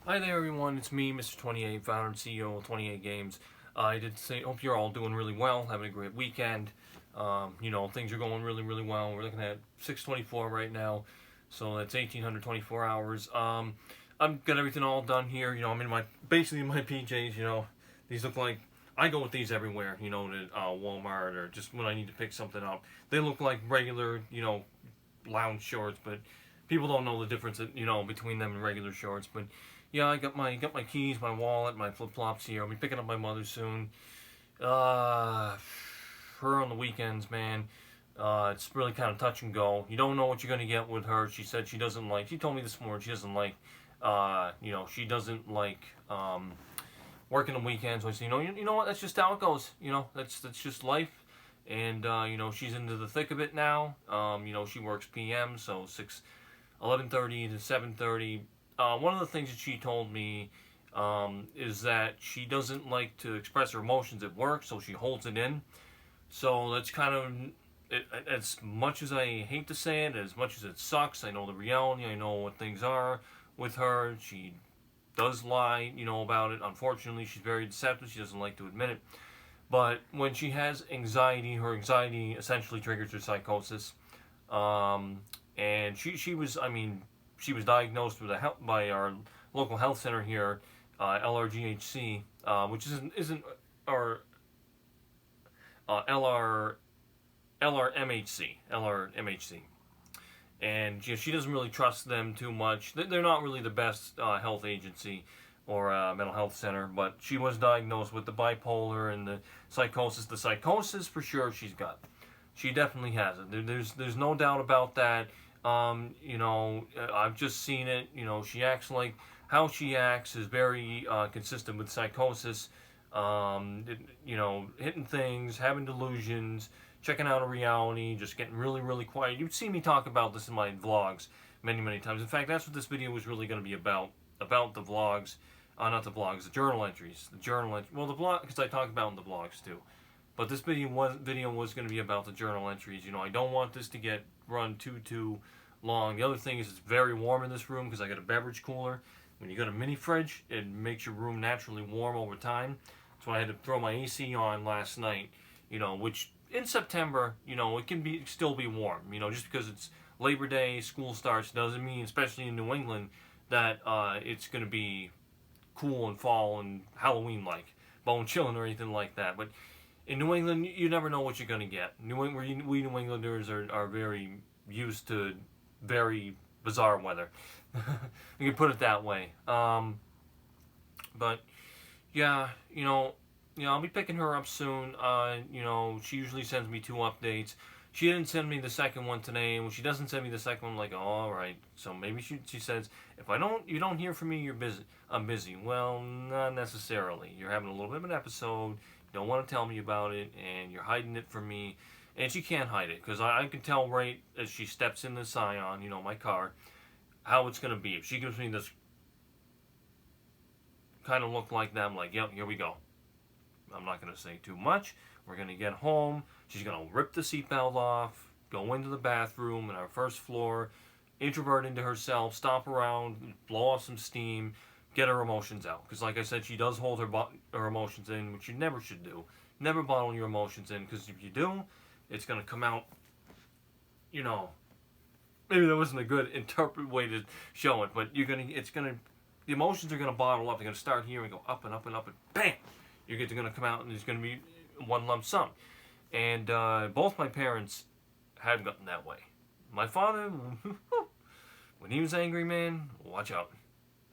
Hi there everyone, it's me, Mr. 28, founder and CEO of 28 Games. I did say, hope you're all doing really well, having a great weekend. Things are going really well. We're looking at 624 right now, so that's 1,824 hours. I've got everything all done here. I'm in basically in my PJs. These look like, I go with these everywhere, to Walmart or just when I need to pick something up. They look like regular, lounge shorts, but people don't know the difference, between them and regular shorts. But yeah, I got my keys, my wallet, my flip flops here. I'll be picking up my mother soon. Her on the weekends, man. It's really kind of touch and go. You don't know what you're gonna get with her. She said she doesn't like. She told me this morning she doesn't like. She doesn't like working the weekends. So I said, you know what? That's just how it goes. That's just life. And she's into the thick of it now. She works PM, so 11:30 to 7:30. One of the things that she told me is that she doesn't like to express her emotions at work, so she holds it in. So that's kind of, as much as I hate to say it, as much as it sucks, I know the reality, I know what things are with her. She does lie, about it. Unfortunately, she's very deceptive. She doesn't like to admit it. But when she has anxiety, her anxiety essentially triggers her psychosis. And she was diagnosed with by our local health center here, LRGHC, which isn't or LRMHC, and she doesn't really trust them too much. They're not really the best health agency or mental health center, but she was diagnosed with the bipolar and the psychosis. The psychosis, for sure, she's got. She definitely has it. There's no doubt about that. I've just seen it. She acts like how she acts is very consistent with psychosis. Hitting things, having delusions, checking out a reality, just getting really quiet. You've seen me talk about this in my vlogs many times. In fact, that's what this video was really going to be about the vlogs. Not the vlogs, the journal entries. Well, the vlog, because I talk about in the vlogs too. But this video was going to be about the journal entries. I don't want this to get run too long. The other thing is it's very warm in this room because I got a beverage cooler. When you got a mini fridge, it makes your room naturally warm over time. So I had to throw my AC on last night, which in September, it can still be warm. Just because it's Labor Day, school starts, doesn't mean, especially in New England, that it's going to be cool and fall and Halloween-like, bone chilling or anything like that. But in New England, you never know what you're going to get. We New Englanders are very used to very bizarre weather. You can put it that way. But yeah, I'll be picking her up soon. She usually sends me 2 updates. She didn't send me the second one today. When she doesn't send me the second one, I'm like, oh, all right. So maybe she says, if you don't hear from me, you're busy. I'm busy. Well, not necessarily. You're having a little bit of an episode. You don't want to tell me about it, and you're hiding it from me. And she can't hide it, because I can tell right as she steps in the Scion, my car, how it's going to be. If she gives me this kind of look like that, I'm like, yep, here we go. I'm not going to say too much. We're going to get home. She's going to rip the seatbelt off, go into the bathroom on our first floor, introvert into herself, stomp around, blow off some steam, get her emotions out. Because like I said, she does hold her emotions in, which you never should do. Never bottle your emotions in, because if you do, it's going to come out, maybe that wasn't a good way to show it, but the emotions are going to bottle up. They're going to start here and go up and up and up, and bam! They're going to come out, and there's going to be one lump sum. And both my parents have gotten that way. My father, when he was angry, man, watch out.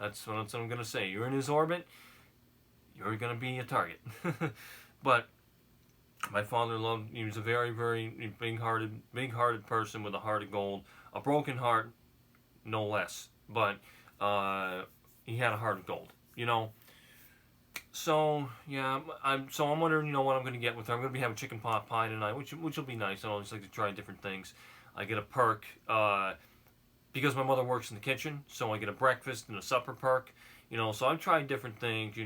That's what I'm going to say. You're in his orbit, you're going to be a target. But my father he was a very, very big-hearted person with a heart of gold. A broken heart, no less. But he had a heart of gold, So, yeah, I'm wondering, what I'm going to get with her. I'm going to be having chicken pot pie tonight, which will be nice. I always like to try different things. I get a perk, because my mother works in the kitchen, so I get a breakfast and a supper perk. So I've tried different things,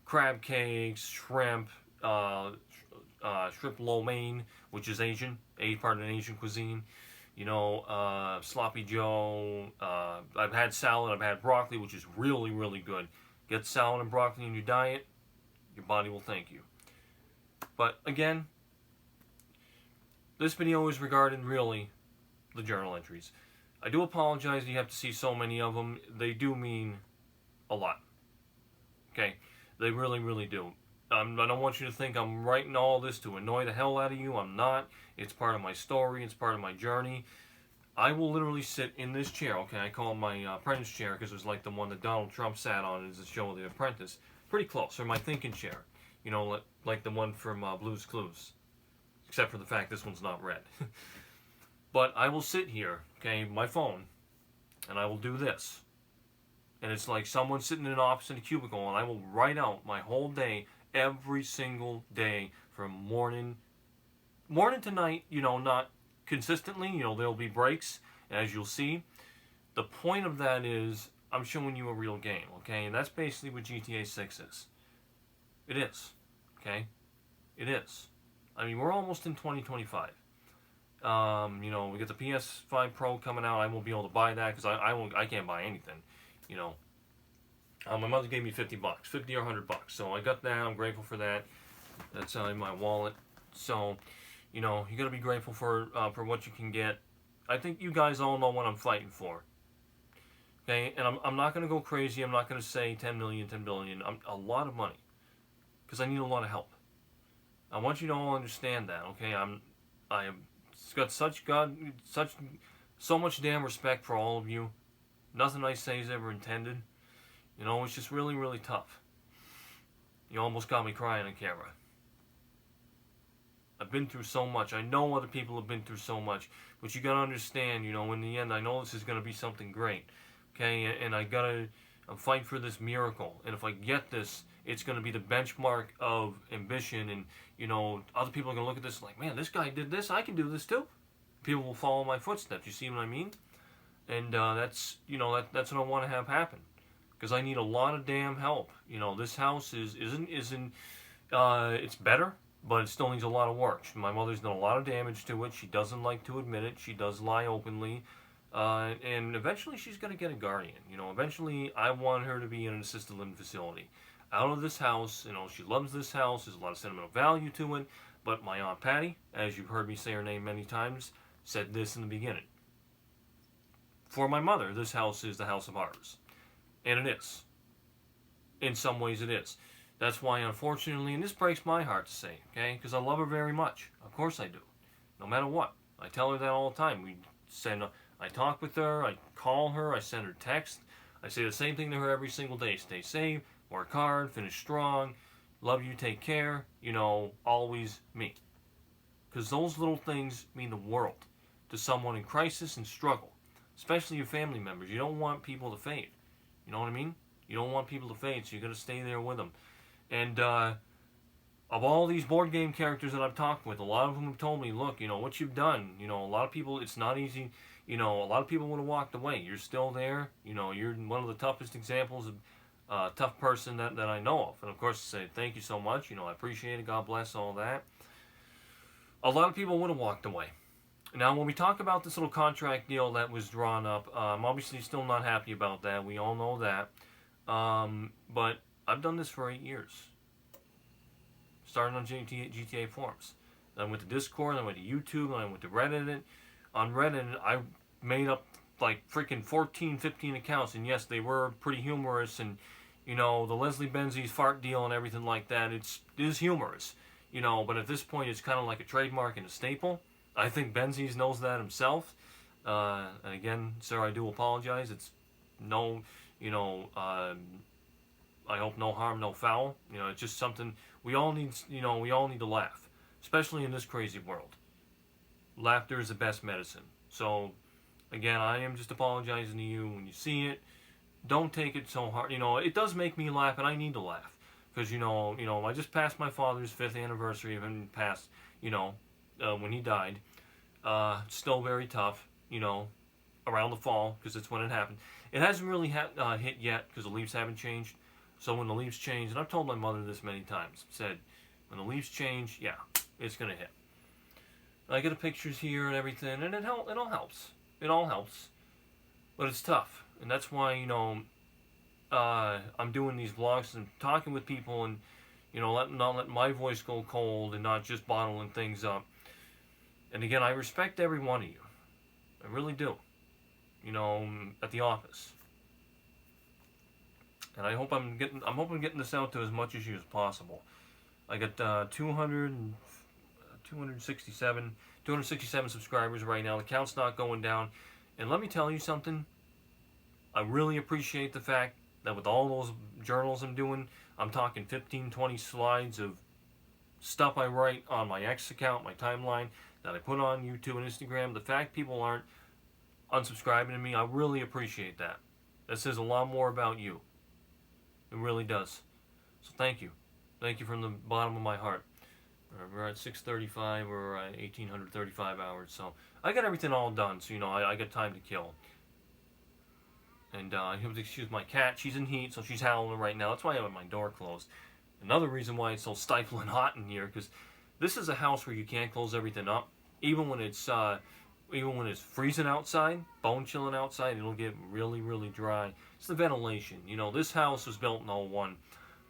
crab cakes, shrimp, shrimp lo mein, which is Asian, part of an Asian cuisine. Sloppy Joe. I've had salad, I've had broccoli, which is really, really good. Get salad and broccoli in your diet, your body will thank you. But again, this video is regarding really the journal entries. I do apologize that you have to see so many of them. They do mean a lot. Okay? They really, really do. I don't want you to think I'm writing all this to annoy the hell out of you. I'm not. It's part of my story. It's part of my journey. I will literally sit in this chair. Okay, I call it my apprentice chair because it was like the one that Donald Trump sat on as the show The Apprentice. Pretty close. Or my thinking chair. You know, like the one from Blue's Clues. Except for the fact this one's not red. But I will sit here, okay, my phone, and I will do this. And it's like someone sitting in an office in a cubicle, and I will write out my whole day, every single day, from morning to night, not consistently, there'll be breaks, as you'll see. The point of that is, I'm showing you a real game, okay? And that's basically what GTA 6 is. It is, okay? It is. I mean, we're almost in 2025. We get the PS5 Pro coming out. I won't be able to buy that because I can't buy anything, my mother gave me $50, 50 or $100. So I got that. I'm grateful for that. That's in my wallet. So, you got to be grateful for what you can get. I think you guys all know what I'm fighting for. Okay, and I'm not going to go crazy. I'm not going to say 10 million, 10 billion. A lot of money, because I need a lot of help. I want you to all understand that. Okay, I have got so much damn respect for all of you. Nothing I say is ever intended. It's just really, really tough. You almost got me crying on camera. I've been through so much. I know other people have been through so much. But you gotta understand, in the end, I know this is gonna be something great. Okay, and I'm fighting for this miracle. And if I get this, it's gonna be the benchmark of ambition. And, other people are gonna look at this like, man, this guy did this, I can do this too. People will follow my footsteps. You see what I mean? And that's what I want to have happen. Because I need a lot of damn help. This house isn't it's better, but it still needs a lot of work. My mother's done a lot of damage to it. She doesn't like to admit it. She does lie openly. And eventually she's going to get a guardian. Eventually I want her to be in an assisted living facility. Out of this house, she loves this house. There's a lot of sentimental value to it. But my Aunt Patty, as you've heard me say her name many times, said this in the beginning. For my mother, this house is the house of ours. And it is. In some ways it is. That's why, unfortunately, and this breaks my heart to say, okay? Because I love her very much. Of course I do. No matter what. I tell her that all the time. I talk with her, I call her, I send her text. I say the same thing to her every single day. Stay safe, work hard, finish strong, love you, take care, always me. Because those little things mean the world to someone in crisis and struggle. Especially your family members. You don't want people to fade. You know what I mean? You don't want people to fade, so you got to stay there with them. And of all these board game characters that I've talked with, a lot of them have told me, look, what you've done, a lot of people, it's not easy. A lot of people would have walked away. You're still there. You're one of the toughest examples of a tough person that I know of. And of course, I say thank you so much. I appreciate it. God bless all that. A lot of people would have walked away. Now, when we talk about this little contract deal that was drawn up, I'm obviously still not happy about that. We all know that. But I've done this for 8 years. Started on GTA forums. Then I went to Discord, then I went to YouTube, then I went to Reddit. On Reddit, I made up like freaking 14, 15 accounts. And yes, they were pretty humorous. And, the Leslie Benzies fart deal and everything like that, it is humorous. But at this point, it's kind of like a trademark and a staple. I think Benzies knows that himself. And again, sir, I do apologize. It's no, I hope no harm, no foul. It's just something we all need, we all need to laugh. Especially in this crazy world. Laughter is the best medicine. So, again, I am just apologizing to you when you see it. Don't take it so hard. It does make me laugh, and I need to laugh. Because, I just passed my father's 5th anniversary of him passed, when he died. Still very tough, around the fall, because it's when it happened. It hasn't really hit yet, because the leaves haven't changed. So when the leaves change, and I've told my mother this many times, said, when the leaves change, yeah, it's going to hit. I get the pictures here and everything, and it all helps. It all helps, but it's tough, and that's why I'm doing these vlogs and talking with people, and not letting my voice go cold and not just bottling things up. And again, I respect every one of you. I really do. At the office. And I hope I'm getting this out to as much of you as possible. I got 267 subscribers right now. The count's not going down. And let me tell you something. I really appreciate the fact that with all those journals I'm doing, I'm talking 15, 20 slides of stuff I write on my X account, my timeline, that I put on YouTube and Instagram. The fact people aren't unsubscribing to me, I really appreciate that. That says a lot more about you. It really does. So thank you. Thank you from the bottom of my heart. We're at 635, we're at 1,835 hours. So I got everything all done, so I got time to kill. And you have to excuse my cat. She's in heat, so she's howling right now. That's why I have my door closed. Another reason why it's so stifling hot in here, because this is a house where you can't close everything up. Even when it's freezing outside, bone chilling outside, it'll get really, really dry. It's the ventilation. This house was built in 01,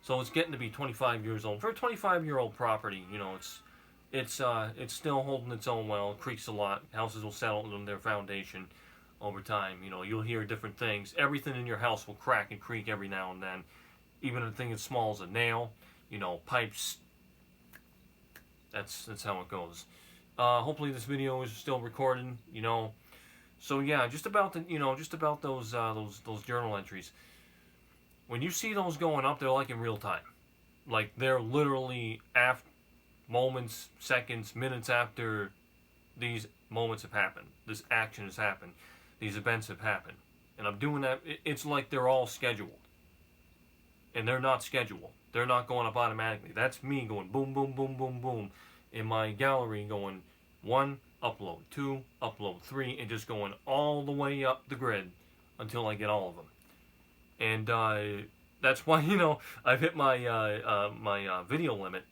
so it's getting to be 25 years old. For a 25-year-old property, it's still holding its own well. It creaks a lot. Houses will settle in their foundation over time. You'll hear different things. Everything in your house will crack and creak every now and then. Even a thing as small as a nail, pipes. That's how it goes. Hopefully this video is still recording. So yeah, just about those journal entries. When you see those going up, they're like in real time. Like they're literally moments, seconds, minutes after these moments have happened. This action has happened. These events have happened. And I'm doing that. It's like they're all scheduled. And they're not scheduled. They're not going up automatically. That's me going boom, boom, boom, boom, boom. In my gallery going 1, upload, 2, upload, 3, and just going all the way up the grid until I get all of them. And that's why, I've hit my my video limit,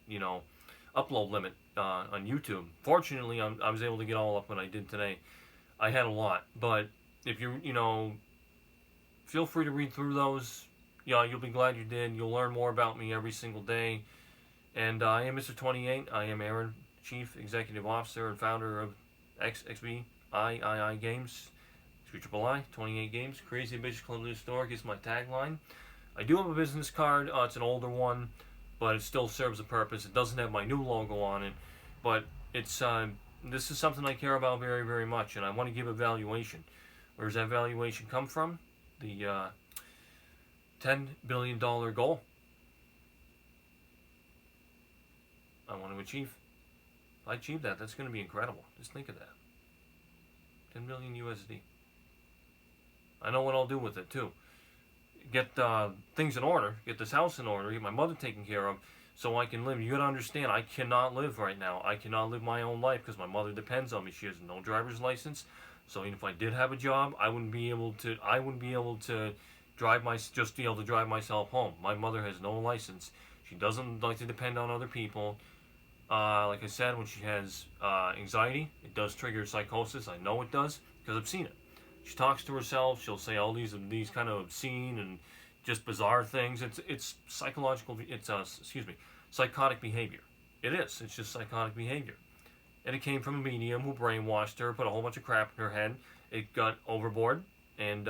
upload limit on YouTube. Fortunately, I was able to get all up when I did today. I had a lot, but if feel free to read through those. You'll be glad you did. You'll learn more about me every single day. And I am Mr. 28. I am Aaron, Chief Executive Officer and founder of XXB III Games. 28 Games. Crazy Ambitious Club Historic is my tagline. I do have a business card. It's an older one, but it still serves a purpose. It doesn't have my new logo on it, but it's this is something I care about very, very much, and I want to give a valuation. Where does that valuation come from? The $10 billion goal I want to achieve. If I achieve that, that's going to be incredible. Just think of that. 10 million USD. I know what I'll do with it too. Get things in order, get this house in order, get my mother taken care of, so I can live. You gotta understand, I cannot live right now. I cannot live my own life because my mother depends on me. She has no driver's license, so even if I did have a job, I wouldn't be able to drive myself home. My mother has no license. She doesn't like to depend on other people. Like I said, when she has anxiety, it does trigger psychosis. I know it does because I've seen it. She talks to herself. She'll say all these kind of obscene and just bizarre things. It's psychological. It's psychotic behavior. It is. It's just psychotic behavior. And it came from a medium who brainwashed her, put a whole bunch of crap in her head. It got overboard, and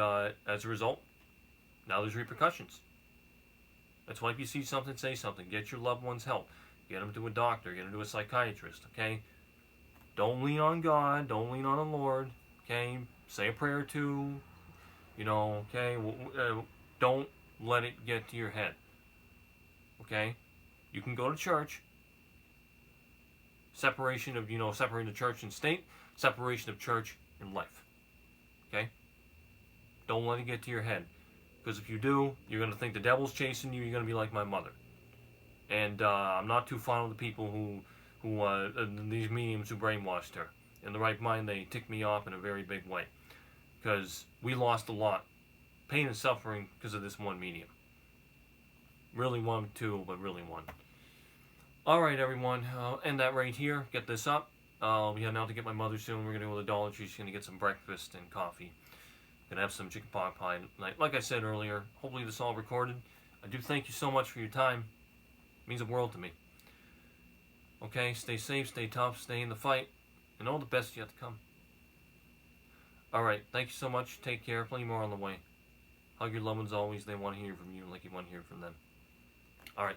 as a result, now there's repercussions. That's why if you see something, say something. Get your loved ones help. Get them to a doctor. Get them to a psychiatrist. Okay. Don't lean on God. Don't lean on the Lord. Okay. Say a prayer or two. Okay. Don't let it get to your head. Okay. You can go to church. Separation of separating the church and state. Separation of church and life. Okay. Don't let it get to your head. Because if you do, you're going to think the devil's chasing you. You're going to be like my mother. And I'm not too fond of the people who these mediums who brainwashed her. In the right mind, they ticked me off in a very big way. Because we lost a lot. Pain and suffering because of this one medium. Really one, two, but really one. Alright, everyone. I'll end that right here. Get this up. I'll be heading out to get my mother soon. We're gonna go to the Dollar Tree. She's gonna get some breakfast and coffee. Gonna have some chicken pot pie tonight. Like I said earlier, hopefully this all recorded. I do thank you so much for your time. It means the world to me. Okay, stay safe, stay tough, stay in the fight, and all the best yet to come. Alright, thank you so much. Take care. Plenty more on the way. Hug your loved ones always. They want to hear from you like you want to hear from them. Alright.